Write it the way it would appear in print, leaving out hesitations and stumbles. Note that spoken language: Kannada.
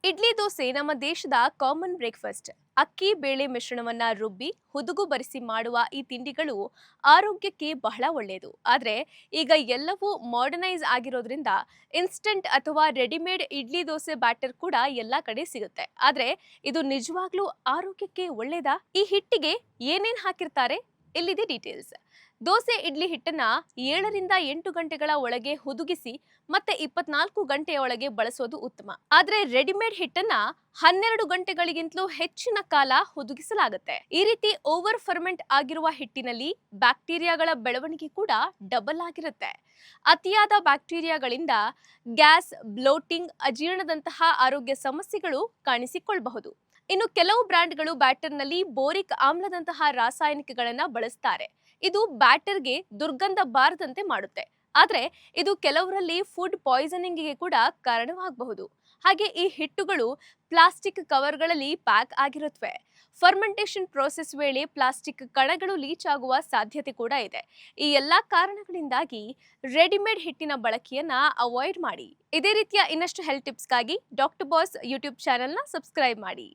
ಇಡ್ಲಿ ದೋಸೆ ನಮ್ಮ ದೇಶದ ಕಾಮನ್ ಬ್ರೇಕ್ಫಾಸ್ಟ್. ಅಕ್ಕಿ ಬೇಳೆ ಮಿಶ್ರಣವನ್ನ ರುಬ್ಬಿ ಹುದುಗು ಬರಿಸಿ ಮಾಡುವ ಈ ತಿಂಡಿಗಳು ಆರೋಗ್ಯಕ್ಕೆ ಬಹಳ ಒಳ್ಳೆಯದು. ಆದ್ರೆ ಈಗ ಎಲ್ಲವೂ ಮಾಡರ್ನೈಸ್ ಆಗಿರೋದ್ರಿಂದ ಇನ್ಸ್ಟಂಟ್ ಅಥವಾ ರೆಡಿಮೇಡ್ ಇಡ್ಲಿ ದೋಸೆ ಬ್ಯಾಟರ್ ಕೂಡ ಎಲ್ಲಾ ಕಡೆ ಸಿಗುತ್ತೆ. ಆದ್ರೆ ಇದು ನಿಜವಾಗ್ಲೂ ಆರೋಗ್ಯಕ್ಕೆ ಒಳ್ಳೇದಾ? ಈ ಹಿಟ್ಟಿಗೆ ಏನೇನ್ ಹಾಕಿರ್ತಾರೆ? ಇಲ್ಲಿದೆ ಡೀಟೇಲ್ಸ್. ದೋಸೆ ಇಡ್ಲಿ ಹಿಟ್ಟನ್ನ 7ರಿಂದ 8 ಗಂಟೆಗಳ ಒಳಗೆ ಹುದುಗಿಸಿ ಮತ್ತೆ 24 ಗಂಟೆಯ ಒಳಗೆ ಬಳಸೋದು ಉತ್ತಮ. ಆದ್ರೆ ರೆಡಿಮೇಡ್ ಹಿಟ್ಟನ್ನ 12 ಗಂಟೆಗಳಿಗಿಂತಲೂ ಹೆಚ್ಚಿನ ಕಾಲ ಹುದುಗಿಸಲಾಗುತ್ತೆ. ಈ ರೀತಿ ಓವರ್ ಫರ್ಮೆಂಟ್ ಆಗಿರುವ ಹಿಟ್ಟಿನಲ್ಲಿ ಬ್ಯಾಕ್ಟೀರಿಯಾಗಳ ಬೆಳವಣಿಗೆ ಕೂಡ ಡಬಲ್ ಆಗಿರುತ್ತೆ. ಅತಿಯಾದ ಬ್ಯಾಕ್ಟೀರಿಯಾಗಳಿಂದ ಗ್ಯಾಸ್, ಬ್ಲೋಟಿಂಗ್, ಅಜೀರ್ಣದಂತಹ ಆರೋಗ್ಯ ಸಮಸ್ಯೆಗಳು ಕಾಣಿಸಿಕೊಳ್ಳಬಹುದು. ಇನ್ನು ಕೆಲವು ಬ್ರ್ಯಾಂಡ್ಗಳು ಬ್ಯಾಟರ್ನಲ್ಲಿ ಬೋರಿಕ್ ಆಮ್ಲದಂತಹ ರಾಸಾಯನಿಕಗಳನ್ನ ಬಳಸ್ತಾರೆ. ಇದು ಬ್ಯಾಟರ್ಗೆ ದುರ್ಗಂಧ ಬಾರದಂತೆ ಮಾಡುತ್ತೆ. ಆದ್ರೆ ಇದು ಕೆಲವರಲ್ಲಿ ಫುಡ್ ಪಾಯ್ಸನಿಂಗ್ಗೆ ಕೂಡ ಕಾರಣವಾಗಬಹುದು. ಹಾಗೆ ಈ ಹಿಟ್ಟುಗಳು ಪ್ಲಾಸ್ಟಿಕ್ ಕವರ್ಗಳಲ್ಲಿ ಪ್ಯಾಕ್ ಆಗಿರುತ್ತವೆ. ಫರ್ಮೆಂಟೇಷನ್ ಪ್ರೋಸೆಸ್ ವೇಳೆ ಪ್ಲಾಸ್ಟಿಕ್ ಕಣಗಳು ಲೀಚ್ ಆಗುವ ಸಾಧ್ಯತೆ ಕೂಡ ಇದೆ. ಈ ಎಲ್ಲಾ ಕಾರಣಗಳಿಂದಾಗಿ ರೆಡಿಮೇಡ್ ಹಿಟ್ಟಿನ ಬಳಕೆಯನ್ನ ಅವಾಯ್ಡ್ ಮಾಡಿ. ಇದೇ ರೀತಿಯ ಇನ್ನಷ್ಟು ಹೆಲ್ತ್ ಟಿಪ್ಸ್ಗಾಗಿ ಡಾಕ್ಟರ್ ಬಾಸ್ ಯೂಟ್ಯೂಬ್ ಚಾನೆಲ್ನ ಸಬ್ಸ್ಕ್ರೈಬ್ ಮಾಡಿ.